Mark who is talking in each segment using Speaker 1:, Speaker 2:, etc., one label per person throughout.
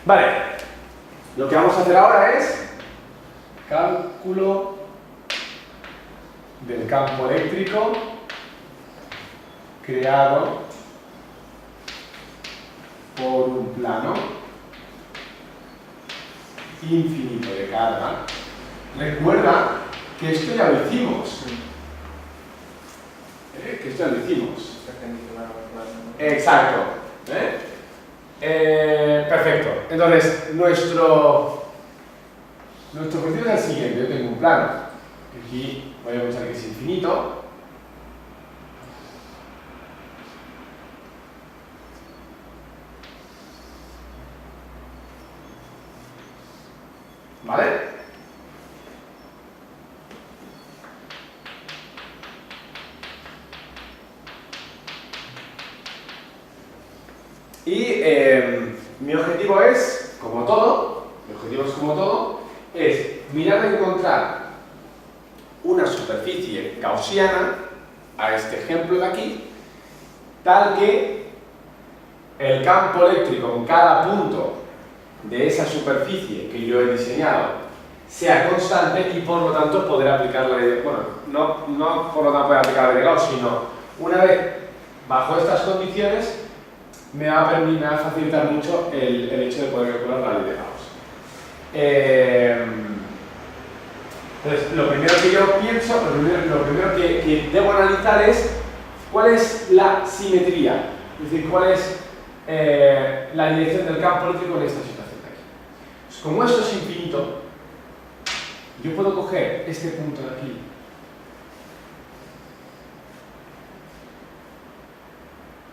Speaker 1: Vale, lo que vamos a hacer ahora es cálculo del campo eléctrico creado por un plano infinito de carga. Recuerda que esto ya lo hicimos. Que esto ya lo hicimos. Exacto. Perfecto. Entonces, nuestro objetivo es el siguiente. Yo tengo un plano. Aquí voy a pensar que es infinito. ¿Vale? Y mi objetivo es, como todo, es mirar de encontrar una superficie gaussiana, a este ejemplo de aquí, tal que el campo eléctrico en cada punto de esa superficie que yo he diseñado sea constante y por lo tanto poder aplicar la ley de, bueno, no por lo tanto poder aplicar la ley de Gauss, sino una vez bajo estas condiciones me va a facilitar mucho el hecho de poder calcular la ley de Gauss. Entonces, lo primero que yo pienso, lo primero que debo analizar es cuál es la simetría, es decir, cuál es la dirección del campo eléctrico en esta situación de aquí. Pues como esto es infinito, yo puedo coger este punto de aquí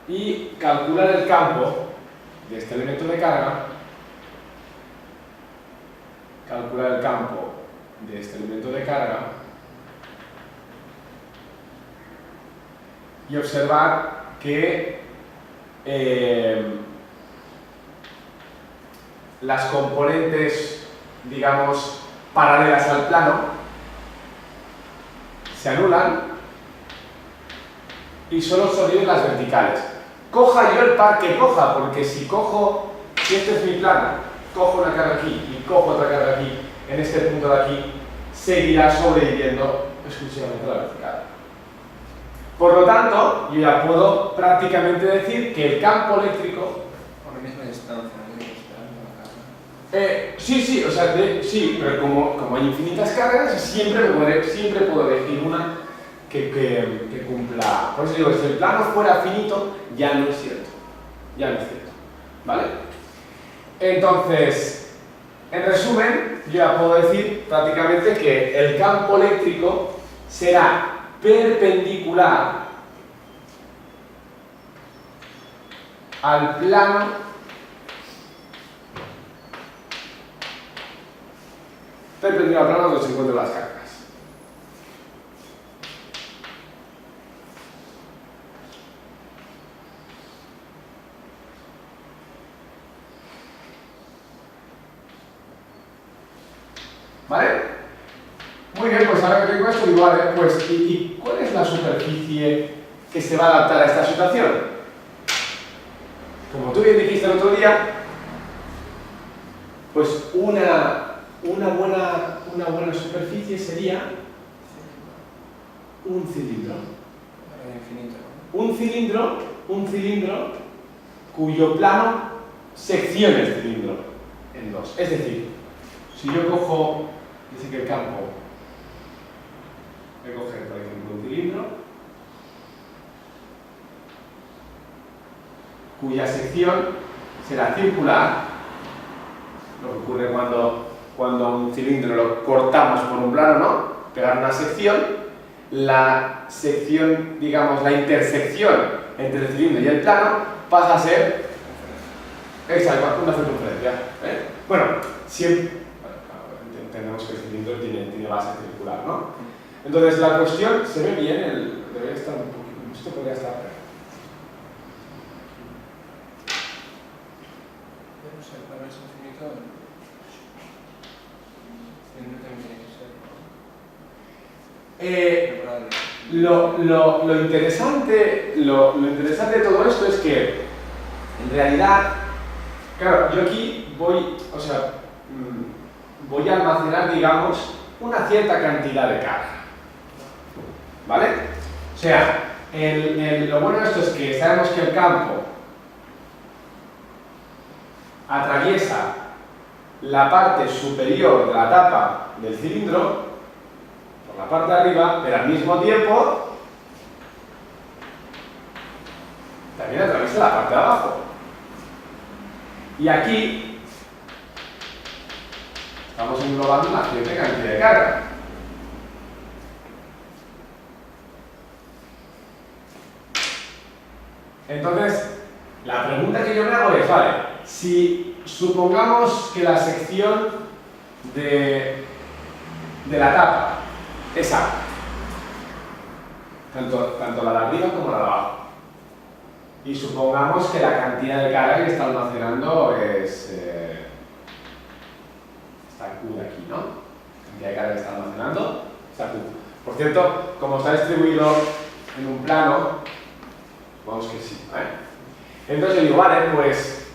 Speaker 1: y calcular el campo de este elemento de carga, y observar que las componentes, digamos, paralelas al plano se anulan y solo sobreviven las verticales. Coja yo el par que coja, porque si este es mi plano, cojo una carga aquí y cojo otra carga aquí, en este punto de aquí, seguirá sobreviviendo exclusivamente la vertical. Por lo tanto, yo ya puedo prácticamente decir que el campo eléctrico...
Speaker 2: Por la misma distancia, ¿no?
Speaker 1: Sí, o sea, sí, pero como hay infinitas cargas, siempre puedo elegir una que cumpla. Por eso digo, si el plano fuera finito, ya no es cierto. ¿Vale? Entonces, en resumen, yo ya puedo decir prácticamente que el campo eléctrico será perpendicular al plano donde se encuentran las cargas. ¿Vale? Muy bien, pues ahora que tengo esto, digo, vale, pues, ¿y cuál es la superficie que se va a adaptar a esta situación? Como tú bien dijiste el otro día, pues una buena superficie sería un cilindro. Un cilindro cuyo plano secciona el cilindro en dos. Es decir, si yo cojo, dice que el campo, voy a coger por ejemplo un cilindro cuya sección será circular, lo que ocurre cuando un cilindro lo cortamos por un plano, ¿no? Pegar una sección, la sección, digamos, la intersección entre el cilindro y el plano pasa a ser una circunferencia. Bueno, siempre entendemos que el cilindro tiene base circular, ¿no? Entonces la cuestión se ve bien, debería estar un poquito, esto podría estar peor.
Speaker 2: No sé, para ver si infinito.
Speaker 1: Lo interesante de todo esto es que en realidad Claro, yo aquí voy a almacenar, digamos, una cierta cantidad de carga. ¿Vale? O sea, lo bueno de esto es que sabemos que el campo atraviesa la parte superior de la tapa del cilindro, por la parte de arriba, pero al mismo tiempo también atraviesa la parte de abajo. Y aquí estamos englobando una cierta cantidad de carga. Entonces, la pregunta que yo me hago es, vale, si supongamos que la sección de la tapa es A, tanto la de arriba como la de abajo, y supongamos que la cantidad de carga que está almacenando es esta Q de aquí, ¿no? La cantidad de carga que está almacenando, esta Q. Por cierto, como está distribuido en un plano, supongamos que sí, ¿vale? Entonces yo digo, vale, pues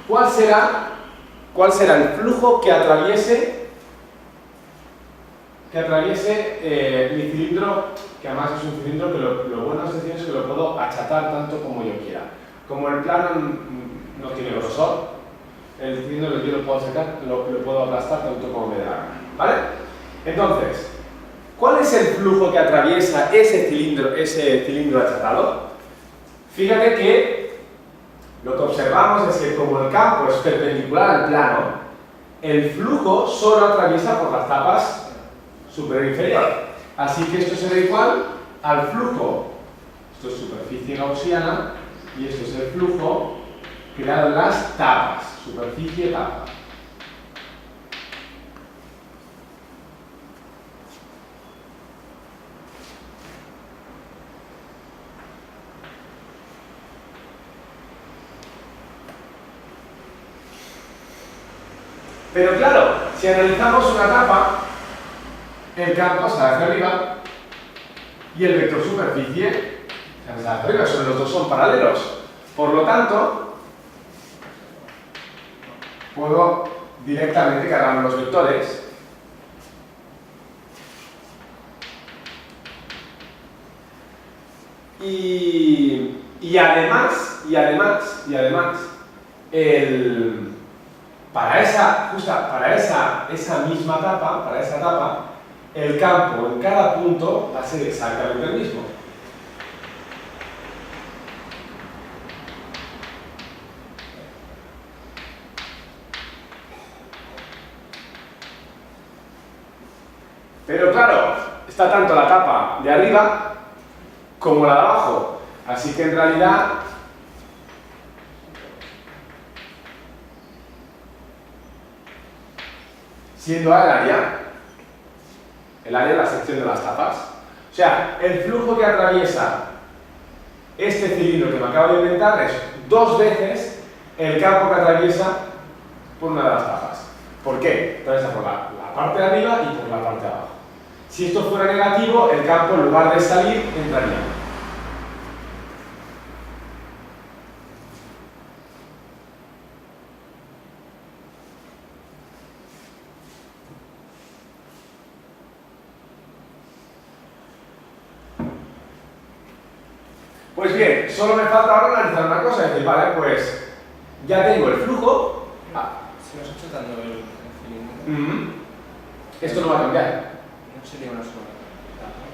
Speaker 1: ¿cuál será el flujo que atraviese mi cilindro, que además es un cilindro que lo bueno de este cilindro es que lo puedo achatar tanto como yo quiera. Como el plano no tiene grosor, el cilindro yo lo puedo sacar, lo puedo aplastar tanto como me dé la gana, ¿vale? Entonces, ¿cuál es el flujo que atraviesa ese cilindro achatado? Fíjate que lo que observamos es que como el campo es perpendicular al plano, el flujo solo atraviesa por las tapas superior e inferior. Así que esto será igual al flujo. Esto es superficie gaussiana y esto es el flujo creado en las tapas, superficie tapa. Pero claro, si analizamos una tapa, el campo sale hacia arriba y el vector superficie sale hacia arriba, los dos son paralelos. Por lo tanto, puedo directamente cargarme los vectores y además, para esa misma tapa, para esa tapa, el campo en cada punto va a ser exactamente el mismo. Pero claro, está tanto la tapa de arriba como la de abajo, así que en realidad siendo A el área de la sección de las tapas. O sea, el flujo que atraviesa este cilindro que me acabo de inventar es 2 veces el campo que atraviesa por una de las tapas. ¿Por qué? Atraviesa por la parte de arriba y por la parte de abajo. Si esto fuera negativo, el campo en lugar de salir, entraría. Pues bien, solo me falta ahora analizar una cosa, es decir, vale, pues ya tengo el flujo.
Speaker 2: Si vas achatando el cilindro,
Speaker 1: Esto no va a cambiar.
Speaker 2: no sería una sola tapa.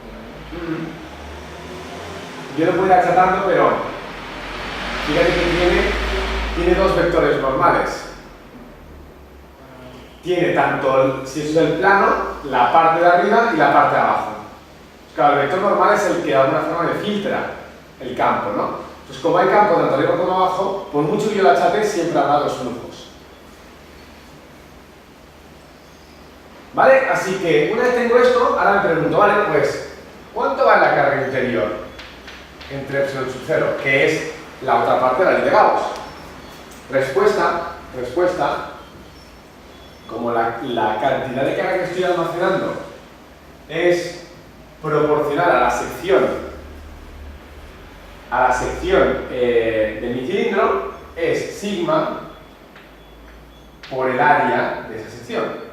Speaker 1: Yo lo puedo ir achatando, pero fíjate que tiene 2 vectores normales. Tiene tanto, si eso es el plano, la parte de arriba y la parte de abajo. Claro, el vector normal es el que de alguna forma me filtra el campo, ¿no? Pues como hay campo tanto arriba como abajo, por mucho que yo la achate, siempre habrá 2 flujos. ¿Vale? Así que una vez tengo esto, ahora me pregunto, vale, pues, ¿cuánto va la carga interior entre epsilon sub 0? Que es la otra parte de la ley de Gauss. Respuesta, como la cantidad de carga que estoy almacenando es proporcional a la sección a la sección de mi cilindro es sigma por el área de esa sección.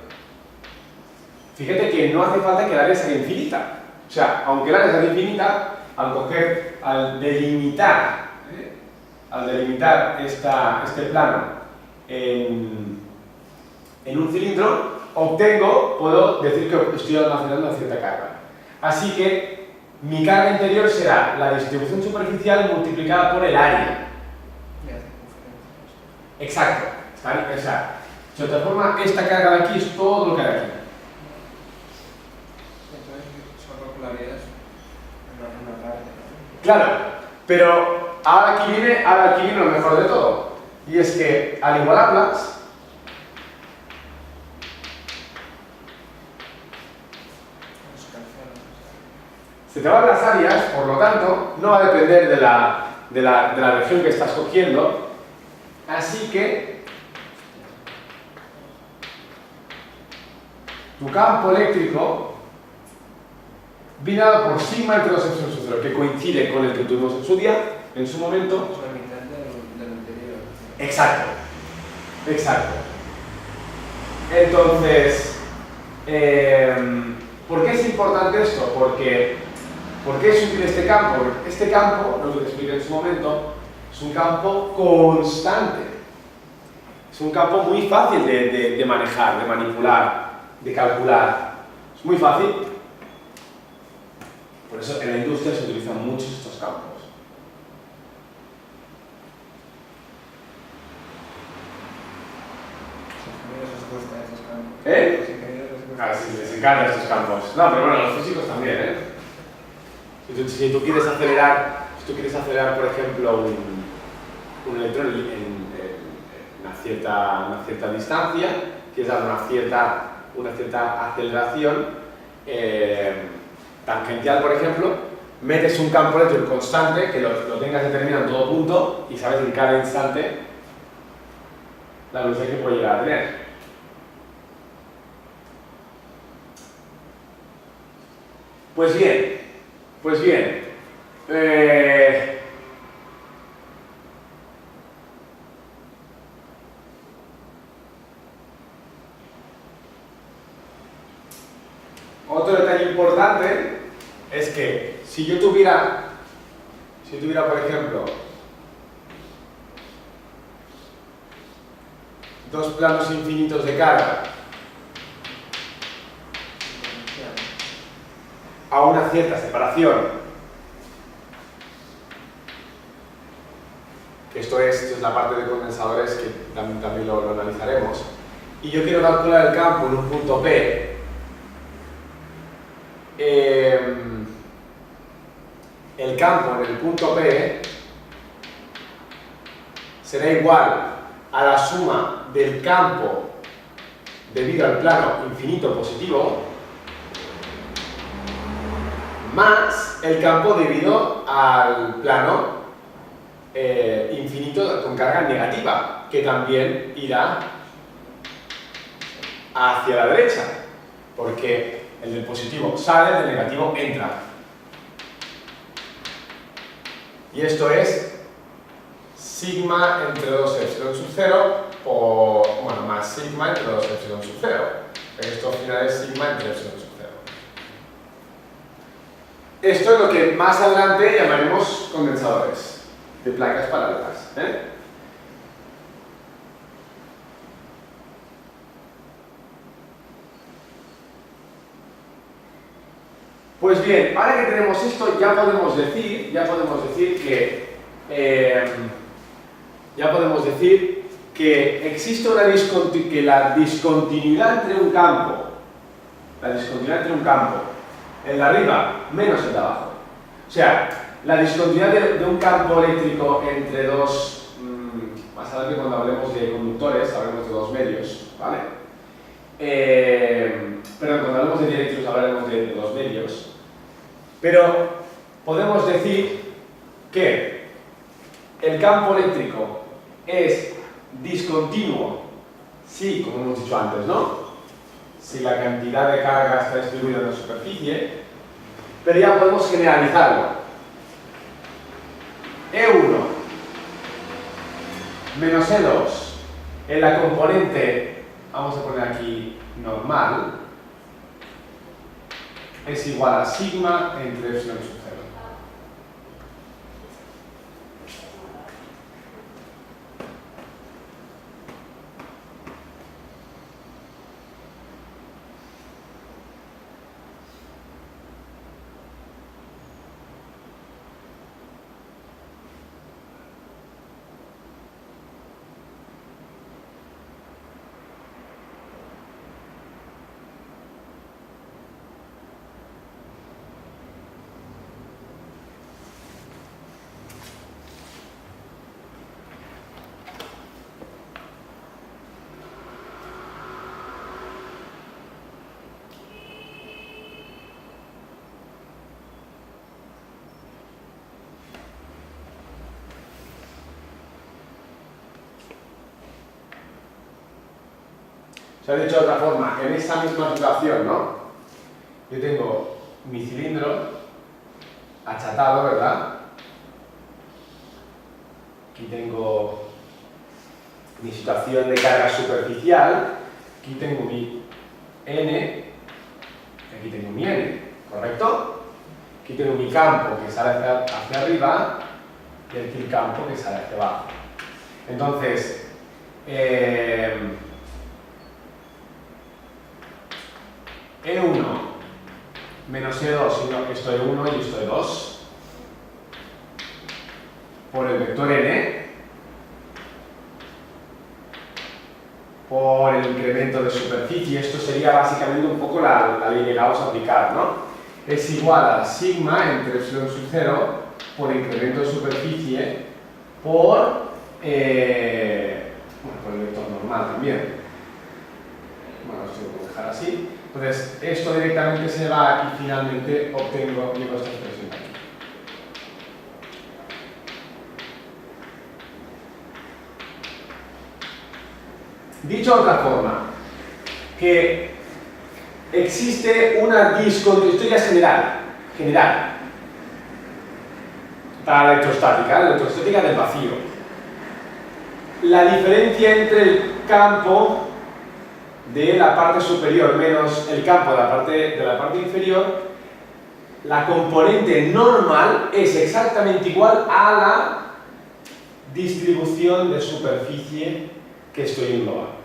Speaker 1: Fíjate que no hace falta que el área sea infinita. O sea, aunque el área sea infinita, al delimitar este plano en un cilindro, puedo decir que estoy almacenando una cierta carga. Así que mi carga interior será la distribución superficial multiplicada por el área. Exacto. O sea, de otra forma, esta carga de aquí es todo lo que hay aquí.
Speaker 2: Entonces, son regularidades en una parte, ¿no?
Speaker 1: Claro, pero ahora aquí viene lo mejor de todo. Y es que al igualarlas, se te van las áreas, por lo tanto, no va a depender de la región que estás cogiendo. Así que tu campo eléctrico viene dado por sigma entre 2 epsilon sub 0, que coincide con el que tuvimos en su día, en su momento.
Speaker 2: Es la mitad del anterior.
Speaker 1: Exacto. Entonces, ¿por qué es importante esto? ¿Por qué es útil este campo? Porque este campo, lo que te expliqué en su momento, es un campo constante. Es un campo muy fácil de manejar, de manipular, de calcular. Es muy fácil. Por eso en la industria se utilizan muchos estos campos. Sí, les encantan estos campos. No, pero bueno, los físicos también, ¿eh? Si tú quieres acelerar, por ejemplo, un electrón en una cierta distancia, quieres dar una cierta aceleración tangencial, por ejemplo, metes un campo eléctrico constante que lo tengas determinado en todo punto y sabes en cada instante la velocidad que puede llegar a tener. Pues bien, otro detalle importante es que si yo tuviera, por ejemplo, dos planos infinitos de carga a una cierta separación, que esto es la parte de condensadores que también lo analizaremos, y yo quiero calcular el campo en un punto P, el campo en el punto P será igual a la suma del campo debido al plano infinito positivo más el campo debido al plano infinito con carga negativa, que también irá hacia la derecha, porque el del positivo sale, el del negativo entra. Y esto es sigma entre 2 epsilon sub 0 más sigma entre 2 epsilon sub 0. Esto al final es sigma entre epsilon sub 0. Esto es lo que más adelante llamaremos condensadores de placas paralelas. Pues bien, ahora que tenemos esto, ya podemos decir que existe que la discontinuidad entre un campo, el de arriba menos el de abajo, o sea, la discontinuidad de un campo eléctrico entre dos, más adelante cuando hablemos de conductores, hablaremos de dos medios, ¿vale? Pero cuando hablemos de dieléctricos hablaremos de dos medios. Pero podemos decir que el campo eléctrico es discontinuo si, como hemos dicho antes, ¿no? Si la cantidad de carga está distribuida en la superficie, pero ya podemos generalizarlo. E1 menos E2 en la componente, vamos a poner aquí normal, es igual a sigma entre epsilon sub 0. Se ha dicho de otra forma, en esa misma situación, ¿no? Yo tengo mi cilindro achatado, ¿verdad? Aquí tengo mi situación de carga superficial, aquí tengo mi N, aquí tengo mi N, ¿correcto? Aquí tengo mi campo que sale hacia arriba y aquí el campo que sale hacia abajo. Entonces, E1 menos E2, sino que esto es 1 y esto es 2, por el vector N, por el incremento de superficie. Esto sería básicamente un poco la ley que vamos a aplicar, ¿no? Es igual a sigma entre epsilon sub 0 por incremento de superficie por el vector normal también. Bueno, esto lo puedo dejar así. Entonces, esto directamente se va y finalmente obtengo esta expresión aquí. Dicho de otra forma, que existe una discontinuidad, esto ya es general, para la electrostática del vacío. La diferencia entre el campo de la parte superior menos el campo de la parte inferior, la componente normal es exactamente igual a la distribución de superficie que estoy englobando.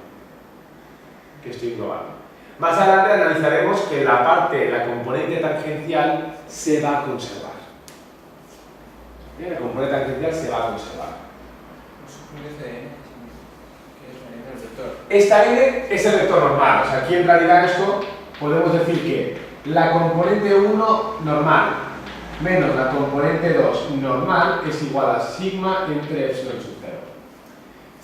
Speaker 1: Más adelante analizaremos que la componente tangencial se va a conservar. La componente tangencial se va a conservar. Esta N es el vector normal, o sea, aquí en realidad esto podemos decir que la componente 1 normal menos la componente 2 normal es igual a sigma entre epsilon sub 0.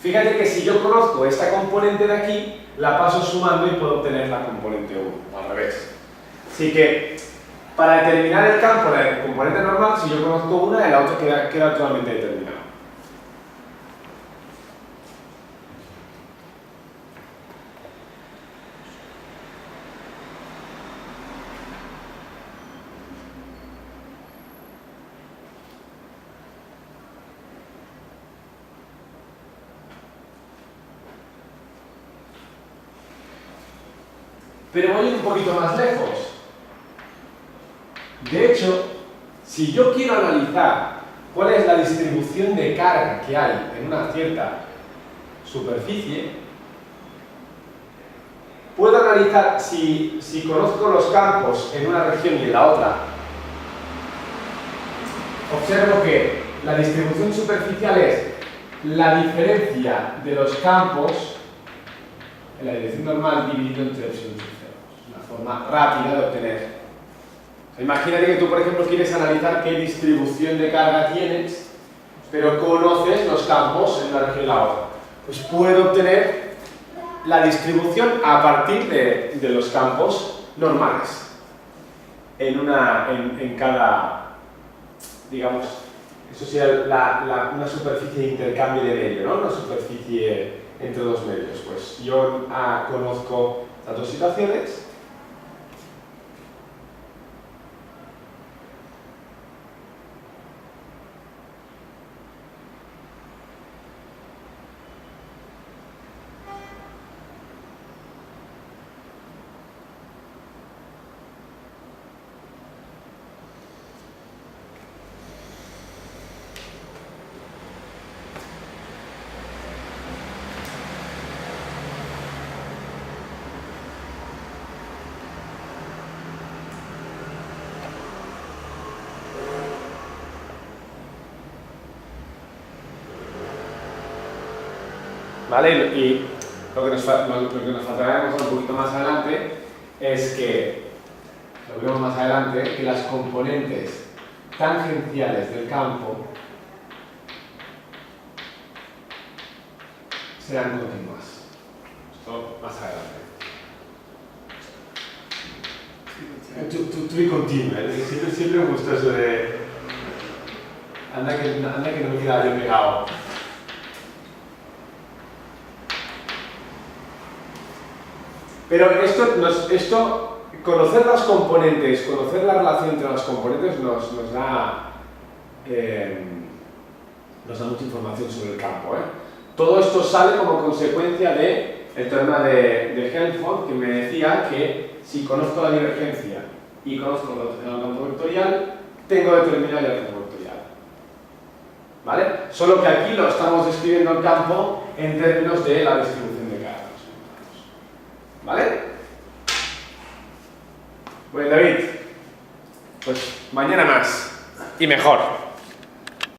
Speaker 1: Fíjate que si yo conozco esta componente de aquí, la paso sumando y puedo obtener la componente 1, o al revés. Así que, para determinar el campo de la componente normal, si yo conozco una, la otra queda totalmente determinada. Pero voy un poquito más lejos. De hecho, si yo quiero analizar cuál es la distribución de carga que hay en una cierta superficie, puedo analizar si conozco los campos en una región y en la otra. Observo que la distribución superficial es la diferencia de los campos en la dirección normal dividido entre epsilon sub 0. Es una forma rápida de obtener. Imagínate que tú, por ejemplo, quieres analizar qué distribución de carga tienes, pero conoces los campos en una región y la otra. Pues puedo obtener la distribución a partir de los campos normales. En cada, digamos, eso sería una superficie de intercambio de medio, ¿no? Una superficie entre dos medios. Pues yo conozco estas dos situaciones. ¿vale? Y lo que nos faltará demostrar un poquito más adelante es que, lo veremos más adelante, que las componentes tangenciales del campo serán continuas. Esto más adelante. Tú continuo, siempre me gusta eso de... Anda que no me queda bien pegado. Pero esto, conocer las componentes, conocer la relación entre las componentes nos da mucha información sobre el campo. Todo esto sale como consecuencia del teorema de Helmholtz, que me decía que si conozco la divergencia y conozco la rotación del campo vectorial, tengo determinado el campo vectorial. ¿Vale? Solo que aquí lo estamos describiendo el campo en términos de la distribución de cargas. ¿Vale? Bueno, David, pues mañana más y mejor.